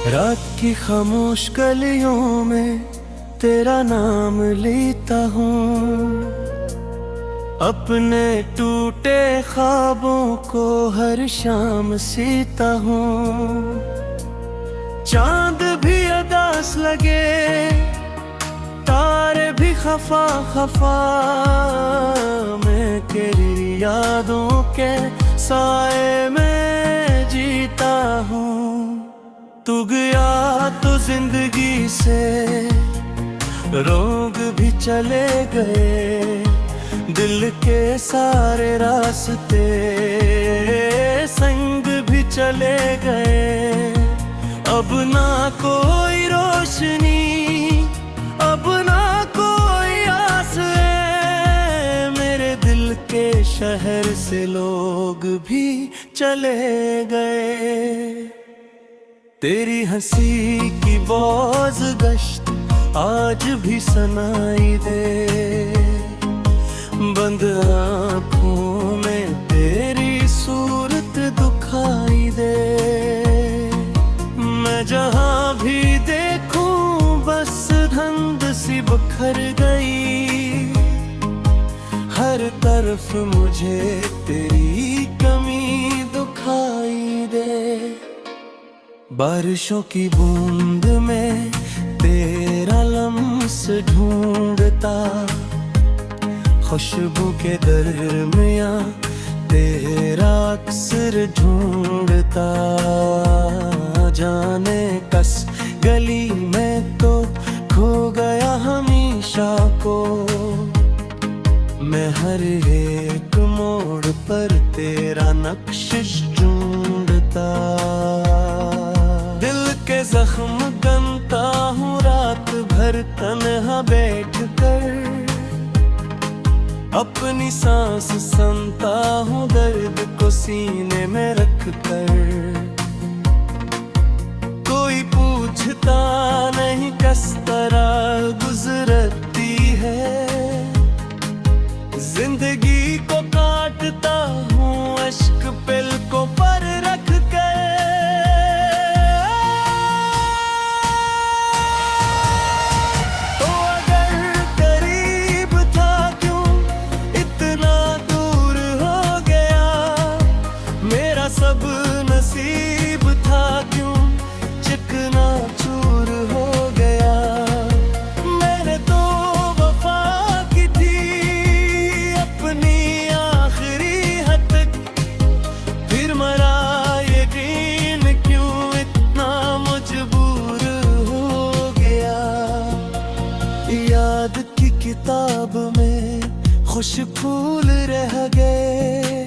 रात की खामोश गलियों में तेरा नाम लेता हूँ, अपने टूटे ख्वाबों को हर शाम सीता हूँ। चांद भी उदास लगे, तारे भी खफा खफा, मैं तेरी यादों के साए में जीता हूँ। तू गया तो जिंदगी से रोग भी चले गए, दिल के सारे रास्ते संग भी चले गए। अब ना कोई रोशनी, अब ना कोई आस है, मेरे दिल के शहर से लोग भी चले गए। तेरी हंसी की बोझ गश्त आज भी सुनाई दे, बंद आँखों में तेरी सूरत दुखाई दे। मैं जहाँ भी देखूं बस धुंध सी बिखर गई, हर तरफ मुझे तेरी कमी दुखाई दे। बारिशों की बूंद में तेरा लम्स ढूंढता, खुशबू के दरमियाँ तेरा अक्सर ढूंढता। जाने कस गली में तो खो गया हमेशा को, मैं हर एक मोड़ पर तेरा नक्श ढूंढता। दिल के जख्म गनता हूँ रात भर तन्हा बैठ कर, अपनी सांस सुनता हूँ दर्द को सीने में रख कर। कोई पूछता नहीं किस तरह गुजरती है, जिंदगी को काटता हूँ अश्क पलकों पर रख कर। तो अगर करीब था क्यों इतना दूर हो गया, मेरा सब नसीब था क्यों चिकना चूर हो गया। मैंने तो वफा की थी अपनी आखिरी हद तक, फिर मरा यकीन क्यों इतना मजबूर हो गया। याद की किताब में खुश फूल रह गए,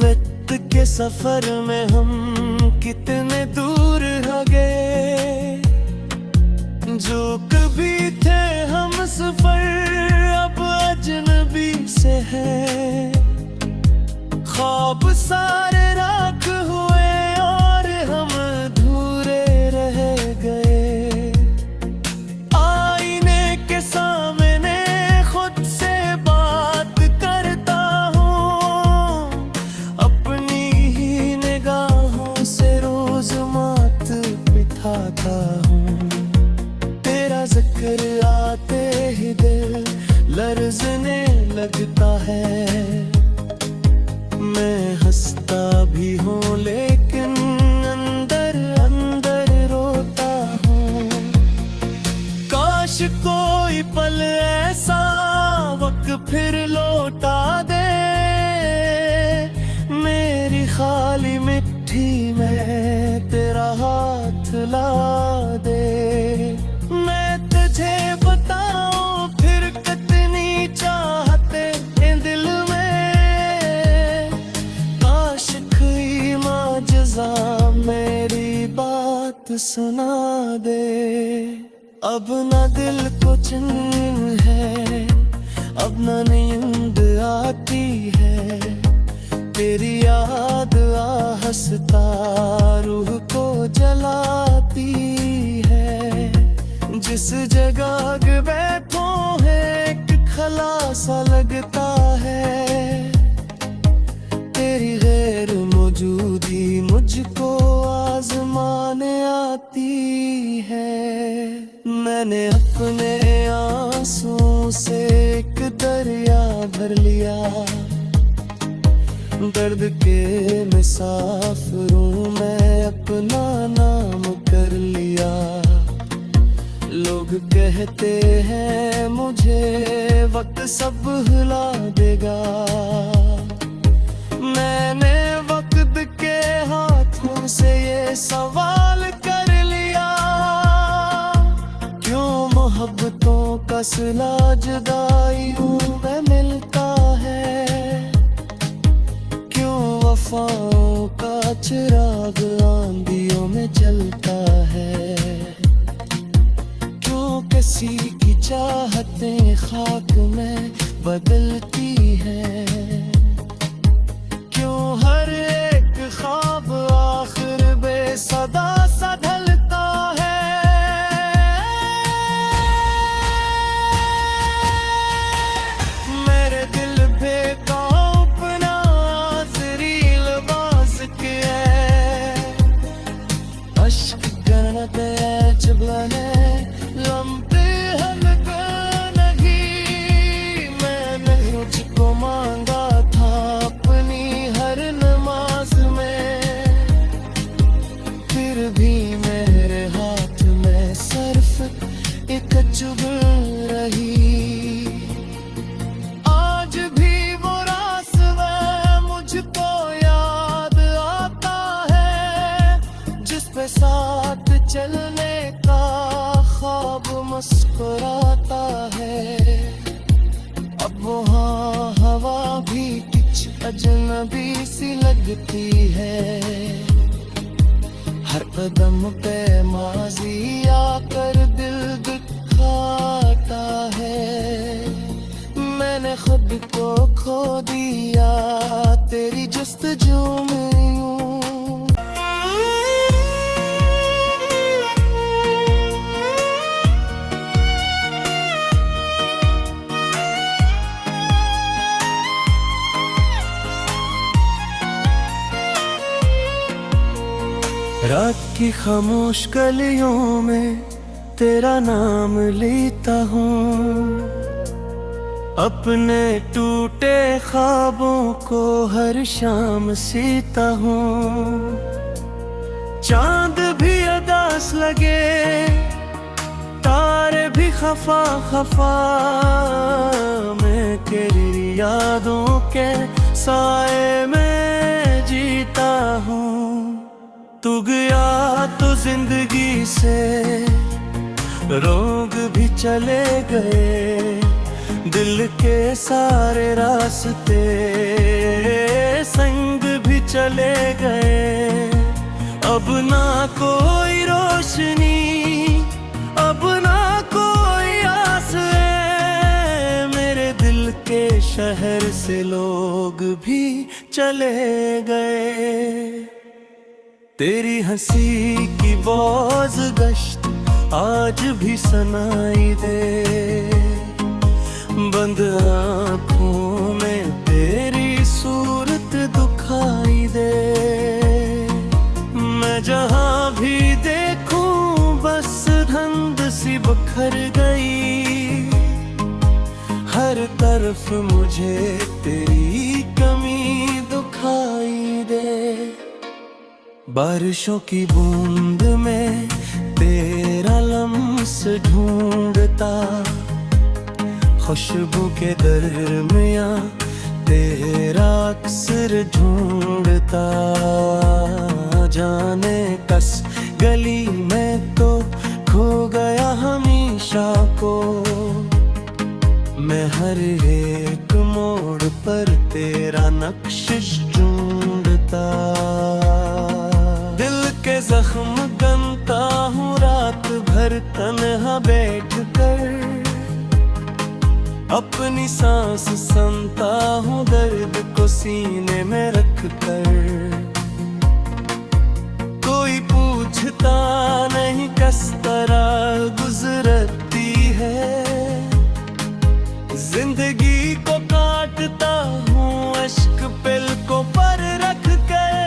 वक्त के सफर में हम कितने दूर हो गए। जो कभी थे हम सफर अब अजनबी से हैं, ख्वाब सारे राख हुए और हम अधूरे रह गए। आईने के सामने खुद से बात करता हूँ, अपनी ही निगाहों से रोज मात पिटाता हूँ। तेरा जिक्र आते ही दिल लरजने लगता है, मैं हंसता भी हूँ लेकिन अंदर अंदर रोता हूँ। काश कोई पल ऐसा वक्त फिर लौटा दे, मेरी खाली मिट्टी में तेरा हाथ ला दे। मैं तुझे बताऊं फिर कितनी चाहते हैं दिल में, काश कोई माजज़ा मेरी बात सुना दे। अब ना दिल को चैन है, अब ना नींद आती है, तेरी याद आहस्ता रूह को जलाती है। जिस जगह बैठो है एक खला सा लगता है, तेरी गैर मौजूदी मुझको आजमा है। मैंने अपने आंसुओं से एक दरिया भर लिया, दर्द के मुसाफिरों मैं अपना नाम कर लिया। लोग कहते हैं मुझे वक्त सब भुला देगा, मैंने वक्त के हाथों से ये सवाल कर लिया, क्यों मोहब्बतों का सिला जुदाइयों में मिलता है, क्यों वफाओं का चिराग आंधियों में जलता है, क्यों किसी की चाहतें खाक में बदलती है, क्यों हर एक ख्वाब आखिर बेसदा सा ढलता है। मेरे दिल पे अपना आखिरी लिबास के अश्क करते चुभने लम्बे हल्का नहीं, मैंने मुझको मांगा था अपनी हर नमाज में, फिर भी मेरे हाथ में सिर्फ एक चुभ रही। आज भी वो रास्ता मुझको याद आता है, जिस पे साथ चलने का ख्वाब मुस्कुराता है। अब वहाँ हवा भी कुछ अजनबी सी लगती है, हर कदम पे माजी आकर दिल दुखाता है। मैंने खुद को खो दिया तेरी जस्तजू में यूं। रात की खामोश गलियों में तेरा नाम लेता हूँ, अपने टूटे ख्वाबों को हर शाम सीता हूँ। चांद भी अदास लगे, तारे भी खफा खफा, मैं तेरी यादों के साए में जीता हूँ। तू गया तो जिंदगी से रोग भी चले गए, दिल के सारे रास्ते संग भी चले गए। अब ना कोई रोशनी, अब ना कोई आस है, मेरे दिल के शहर से लोग भी चले गए। तेरी हंसी की बोझ गश्त आज भी सुनाई दे, बंद आँखों में तेरी सूरत दुखाई दे। मैं जहाँ भी देखूं बस धुंध सी बिखर गई, हर तरफ मुझे तेरी कमी दुखाई दे। बारिशों की बूंद में तेरा लम्स ढूंढता, खुशबू के दरमियाँ तेरा अक्सर ढूंढता। जाने कस गली में तो खो गया हमेशा को, मैं हर एक मोड़ पर तेरा नक्श ढूंढता। दिल के जख्म गनता हूँ रात भर तन्हा बैठ कर, अपनी सांस सुनता हूँ दर्द को सीने में रख कर। कोई पूछता नहीं किस तरह गुजरती है, जिंदगी को काटता हूँ अश्क पलकों पर रख कर।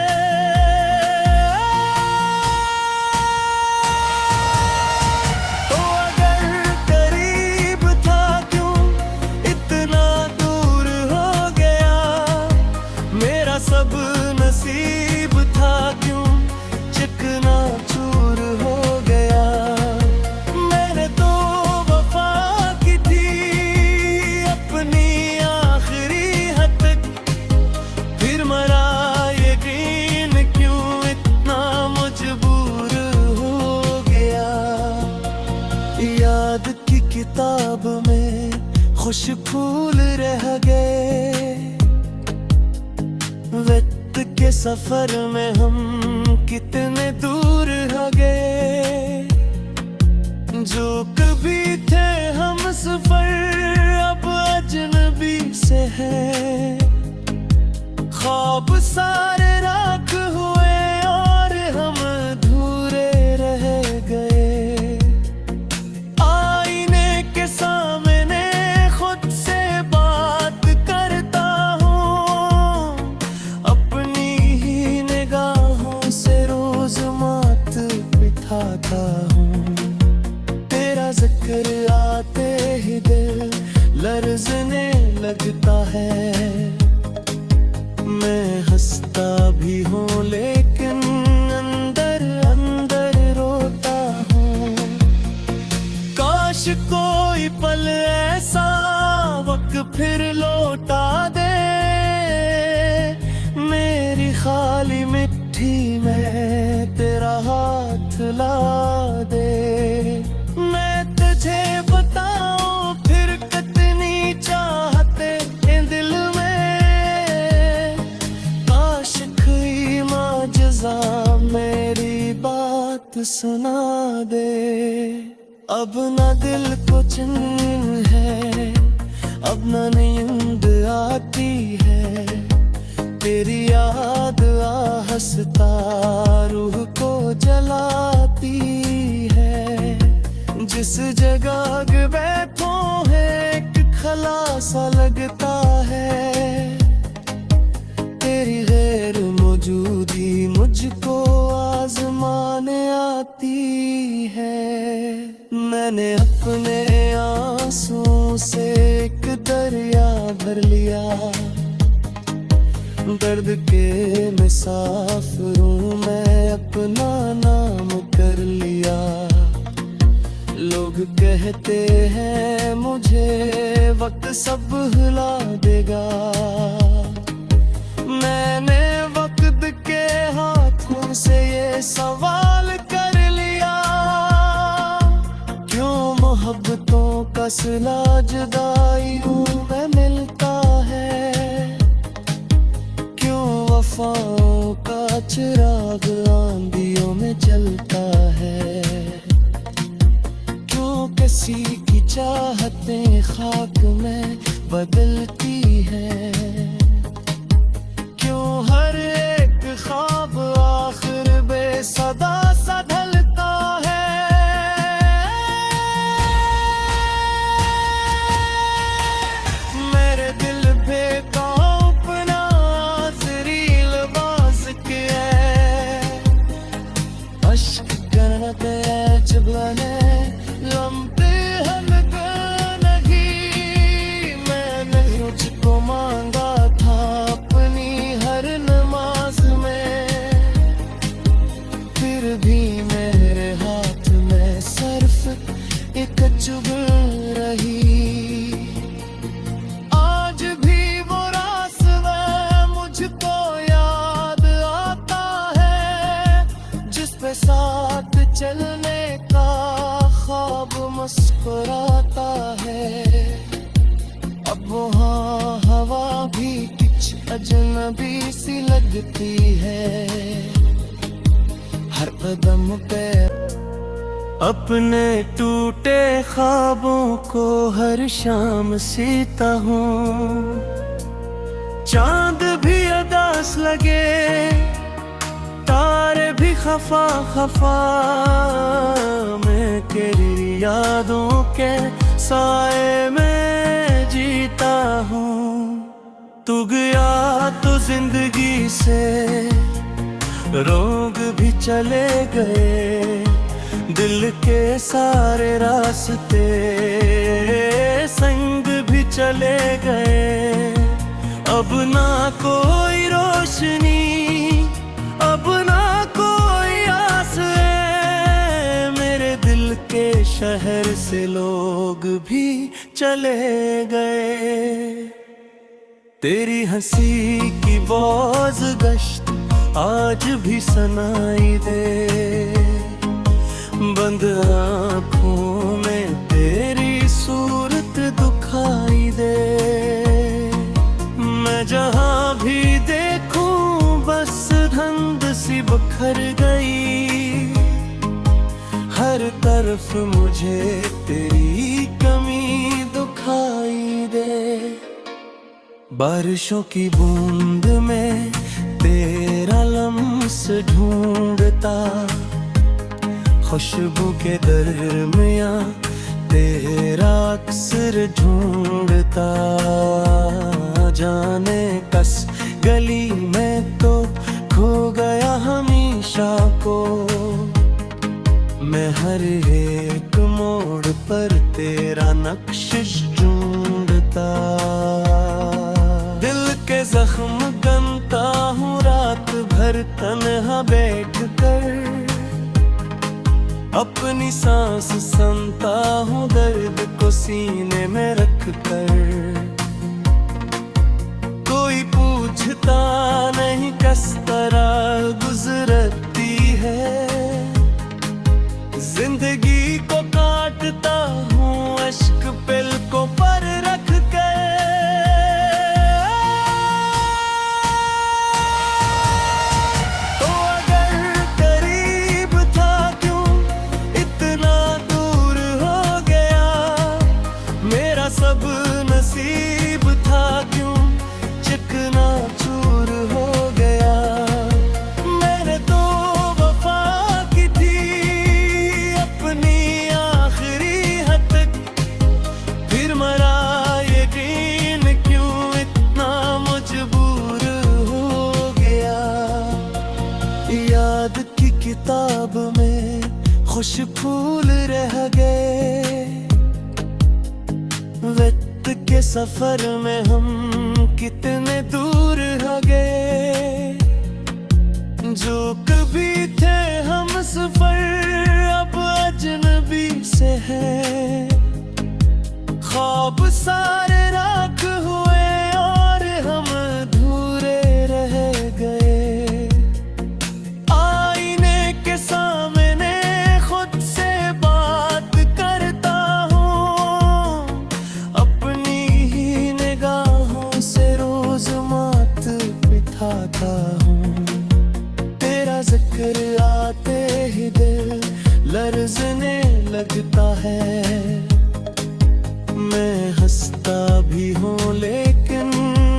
फूल रह गए। वक्त के सफर में हम कितने दूर हो गए। जो कभी थे हम सफर अब अजनबी से है। ख्वाब सारे राख हुए और हम अधूरे रह गए। आईने के सामने खुद से बात करता हूँ। अपनी ही निगाहों से रोज मात बिठाता हूँ। तेरा जिक्र आते ही दिल लर्ज़ने लगता है। मैं हंसता भी हूँ लेकिन अंदर अंदर रोता हूँ। काश कोई पल ऐसा वक्त फिर लौटा दे। मेरी खाली मिट्टी में तेरा हाथ ला दे। मैं तुझे बताऊं फिर कितनी चाहते हैं दिल में। काश कोई माजज़ा मेरी बात सुना दे। अब ना दिल को चैन है, अब ना नींद आती है। तेरी याद आहस्ता रूह को जलाती है। जिस जगह बैठो है एक खला सा लगता है। तेरी गैर मौजूदी मुझको आजमाने आती है। मैंने अपने आंसुओं से एक दरिया भर लिया। दर्द के मुसाफिरों मैं अपना नाम कर लिया। लोग कहते हैं मुझे वक्त सब हिला देगा। मैंने वक्त के हाथों से ये सवाल कर लिया। क्यों मोहब्बतों का सिला जुदाइयों में मिलता है। क्यों वफाओं का चिराग आंधियों में जलता है। क्यों किसी की चाहतें खाक में बदलती है। क्यों हर एक ख्वाब आखिर बेसदा सा ढलता है। मेरे दिल पे अपना आखिरी लिबास के अश्क करना ते चबलाने लम्बे हल्का नहीं। मैंने मुझको मांगा था अपनी हर नमाज में। फिर भी मेरे हाथ में सिर्फ एक चुभ रही। आज भी वो रास्ता मुझको याद आता है। जिस पे साथ चलने का ख्वाब मुस्कुराता है। अब वहाँ हवा भी कुछ अजनबी सी लगती है। हर कदम पे अपने टूटे ख्वाबों को हर शाम सीता हूँ। चांद भी उदास लगे, तारे भी खफा खफा। मैं तेरी यादों के साए में जीता हूँ। तू गया तो जिंदगी से रोग भी चले गए। दिल के सारे रास्ते संग भी चले गए। अब ना कोई रोशनी, अब ना कोई आस है। मेरे दिल के शहर से लोग भी चले गए। तेरी हंसी की बोझ गश्त आज भी सुनाई दे। बंद आँखों में तेरी सूरत दुखाई दे। मैं जहाँ भी देखूं बस धुंध सी बिखर गई। हर तरफ मुझे तेरी कमी दिखाई दे। बारिशों की बूंद में तेरा लम्स ढूंढता, खुशबू के दरमियां तेरा अक्सर ढूंढता। जाने कस गली में तो खो गया हमेशा को, मैं हर एक मोड़ पर तेरा नक्श ढूंढता। दिल के जख्म गनता हूँ रात भर तन्हा बैठ कर, अपनी सांस सुनता हूँ दर्द को सीने में रख कर। कोई पूछता नहीं किस तरह गुजरती है, जिंदगी को काटता हूँ अश्क पलकों पर रख कर। तो अगर करीब था क्यों इतना दूर हो गया, मेरा सब नसीब था क्यों चिकना चूर हो गया। मैंने तो वफा की थी अपनी आखिरी हद तक, फिर मरा यकीन क्यों इतना मजबूर हो गया। याद की किताब में खुश फूल रह गए, वक्त के सफर में हम कितने दूर हो गए। जो कभी थे हम सफर अब अजनबी से हैं, ख्वाब सारे राख हुए और हम अधूरे रह गए। आईने के सामने खुद से बात करता हूँ, अपनी ही निगाहों से रोज मात बिठाता हूँ। तेरा जिक्र आते ही दिल लर्ज़ने लगता है, मैं हंसता भी हूँ लेकिन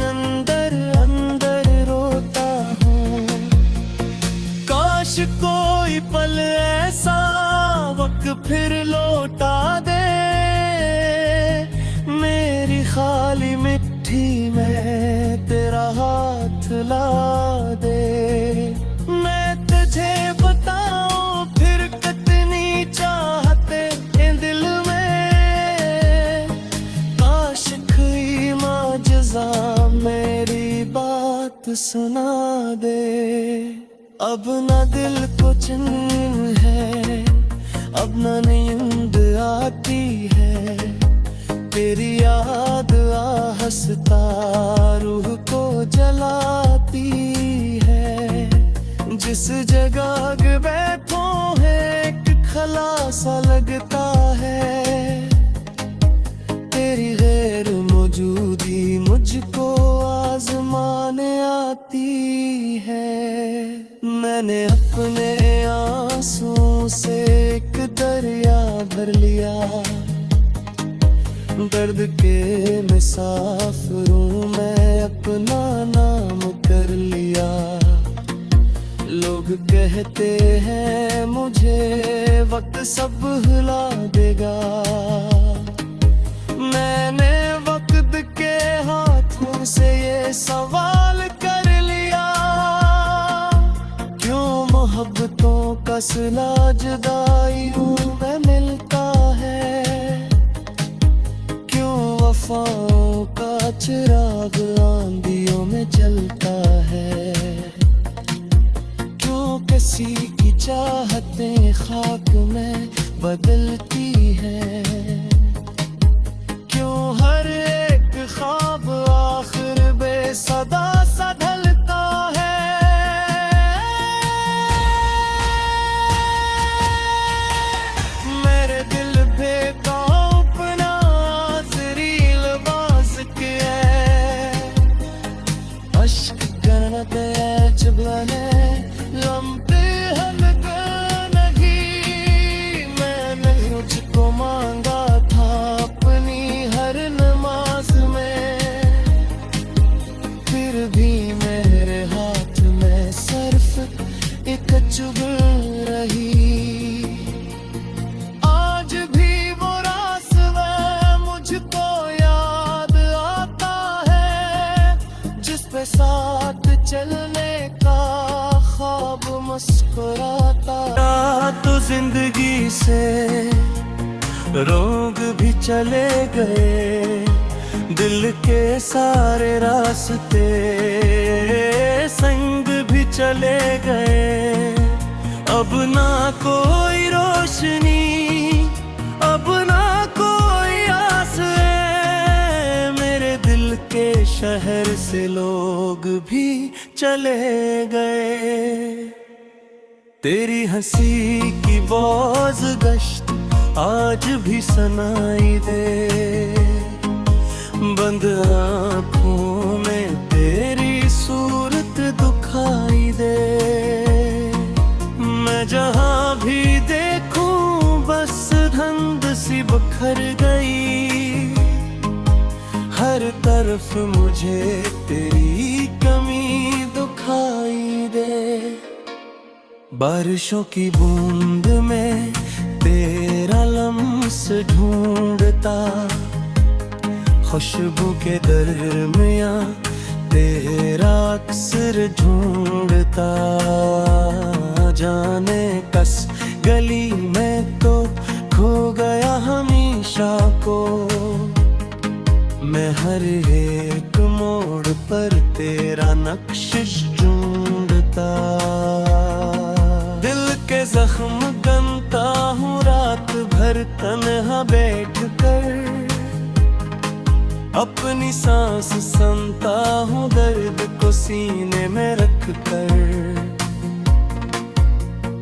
अंदर अंदर रोता हूँ। काश कोई पल ऐसा वक्त फिर लौटा दे, मेरी खाली मिट्टी में तेरा हाथ ला दे। मैं तुझे बताऊं फिर कितनी चाहते हैं दिल में, काश कोई माजज़ा मेरी बात सुना दे। अब ना दिल को चैन है, अब ना नींद आती है, तेरी याद आहस्ता रूह को जलाती है। जिस जगह बैठो है एक खला सा लगता है, तेरी गैर मौजूदी मुझको आजमाने आती है। मैंने अपने आंसुओं से एक दरिया भर लिया, दर्द के मुसाफिरों मैं अपना नाम कर लिया। लोग कहते हैं मुझे वक्त सब भुला देगा, मैंने वक्त के हाथों से ये सवाल कर लिया। क्यों मोहब्बतों का सिला जुदाइयों में मिलता है, क्यों वफाओं का चिराग आंधियों में जलता है, क्यों किसी की चाहतें खाक में बदलती है, क्यों हर एक ख्वाब आखिर बेसदा सा ढलता है। भी मेरे हाथ में सिर्फ एक चुभन रही। आज भी वो रास्ता मुझको याद आता है, जिस पे साथ चलने का ख्वाब मुस्कुराता। तो जिंदगी से रोग भी चले गए, दिल के सारे रास्ते संग भी चले गए। अब ना कोई रोशनी, अब ना कोई आस है, मेरे दिल के शहर से लोग भी चले गए। तेरी हंसी की बोझ गश्त आज भी सुनाई दे, बंद आँखों में तेरी सूरत दुखाई दे। मैं जहाँ भी देखूं बस धुंध सी बिखर गई, हर तरफ मुझे तेरी कमी दुखाई दे। बारिशों की बूंद में तेरा लम्स ढूंढता, खुशबू के दरमियाँ तेरा अक्सर ढूंढता। जाने कस गली में तो खो गया हमेशा को, मैं हर एक मोड़ पर तेरा नक्श ढूंढता। दिल के जख्म गनता हूँ रात भर तन्हा बैठ कर, अपनी सांस सुनता हूँ दर्द को सीने में रख कर।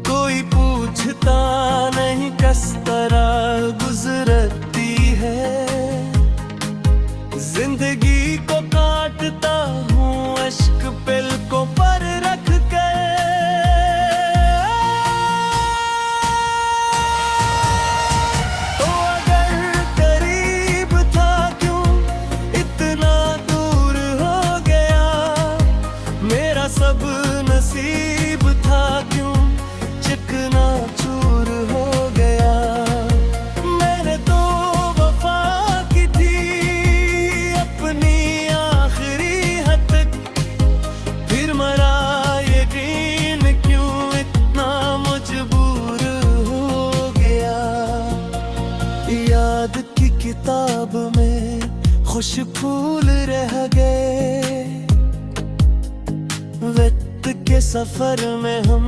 कोई पूछता नहीं किस तरह गुजरती है, जिंदगी को काटता हूँ अश्क पलकों पर रख कर। सब नसीब था क्यों चिकना चूर हो गया। मैंने तो वफा की थी अपनी आखिरी हद तक, फिर मरा यकीन क्यों इतना मजबूर हो गया। याद की किताब में खुश फूल रह गए, वक्त के सफर में हम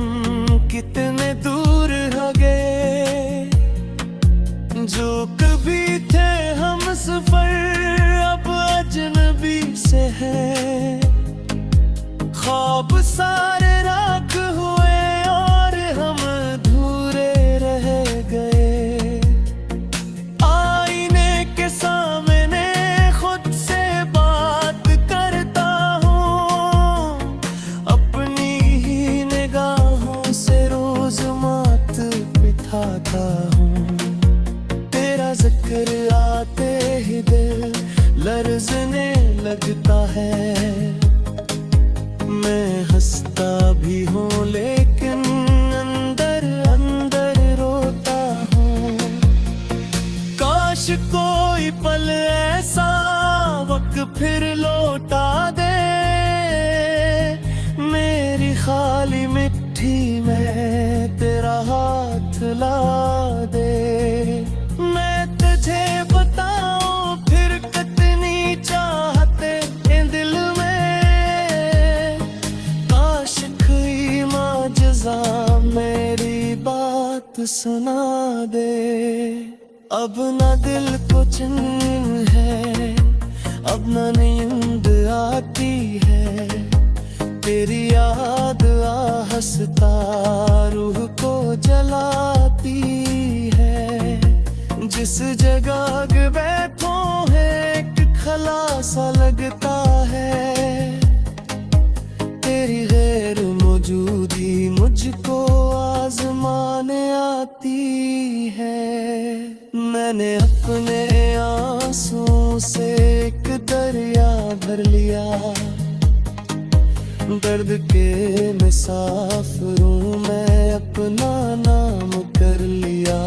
कितने दूर हो गए। जो कभी थे हम सफर अब अजनबी से हैं, ख्वाब सारे राख हुए और हम अधूरे रह गए। आईने के सामने खुद से बात करता हूँ, अपनी ही निगाहों से रोज मात बिठाता हूँ। तेरा जिक्र आते ही दिल लर्ज़ने लगता है, मैं हंसता भी हूँ लेकिन अंदर अंदर रोता हूँ। काश कोई पल ऐसा वक्त फिर लौटा दे, मेरी खाली मिट्टी में तेरा हाथ ला दे। मैं तुझे बताऊं फिर कितनी चाहते हैं दिल में, काश कोई माजज़ा मेरी बात सुना दे। अब ना दिल को चैन है, अब ना नींद आती है, तेरी याद आहस्ता रूह को जलाती है। जिस जगह बैठो है एक खला सा लगता है, तेरी गैर मौजूदी मुझको आजमाने आती है। मैंने अपने आंसुओं से एक दरिया भर लिया, दर्द के मुसाफिरों मैं अपना नाम कर लिया।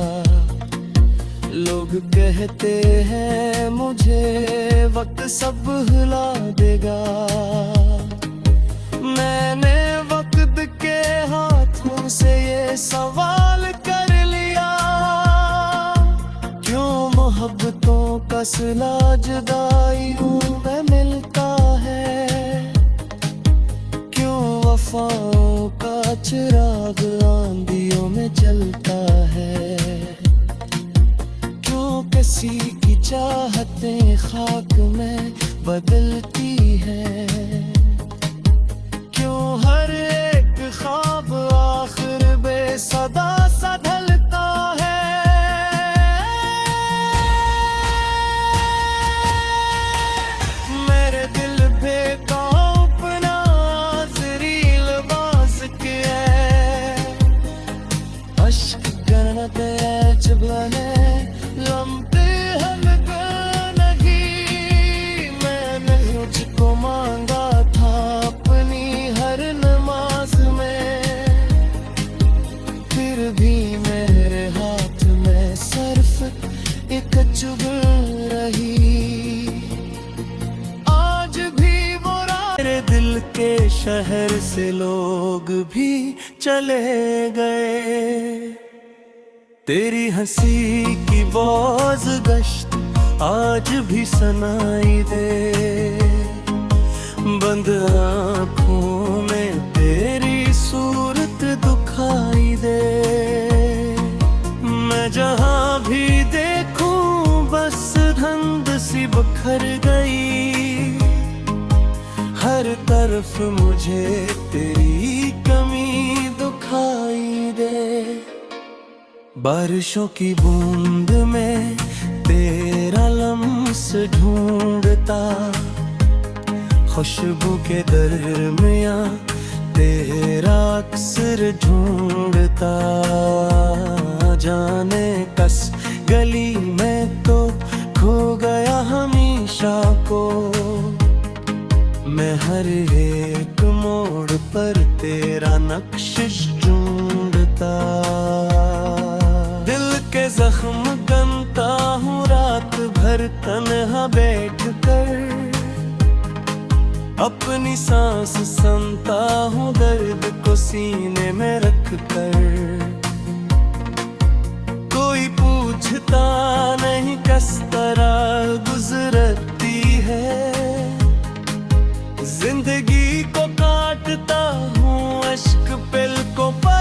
लोग कहते हैं मुझे वक्त सब हिला देगा। मैंने वक्त के हाथों से ये सवाल कर लिया, क्यों मोहब्बतों का सिला जुदाइयों में मिलता है, क्यों वफाओं का चिराग आंधियों में जलता है, क्यों किसी की चाहतें खाक में बदलती है, क्यों हर एक ख्वाब आखिर बेसदा सा ढलता है। मेरे दिल पे अपना ज़रील बाज़ के अश्क करना ते चबलाने लम्बे हल्का नहीं। मैंने मुझको मांगा था अपनी हर नमाज में, फिर भी मेरे हाथ में सिर्फ एक चुभन रही। आज भी वो मेरे दिल के शहर से लोग भी चले गए। तेरी हंसी की बाज़ गश्त आज भी सुनाई दे। बंद आँखों में तेरी सूरत दिखाई दे। मैं जहाँ भी देखूं बस धुंध सी बिखर गई। हर तरफ मुझे तेरी कमी दिखाई दे। बारिशों की बूंद में तेरा लम्स ढूंढता, खुशबू के दरमियाँ तेरा अक्सर ढूंढता। जाने कस गली में तो खो गया हमेशा को, मैं हर एक मोड़ पर तेरा नक्श ढूंढता। दिल के जख्म गनता हूँ रात भर तन्हा बैठ कर, अपनी सांस सुनता हूँ दर्द को सीने में रख कर। कोई पूछता नहीं किस तरह गुजरती है, जिंदगी को काटता हूँ अश्क पल को पर।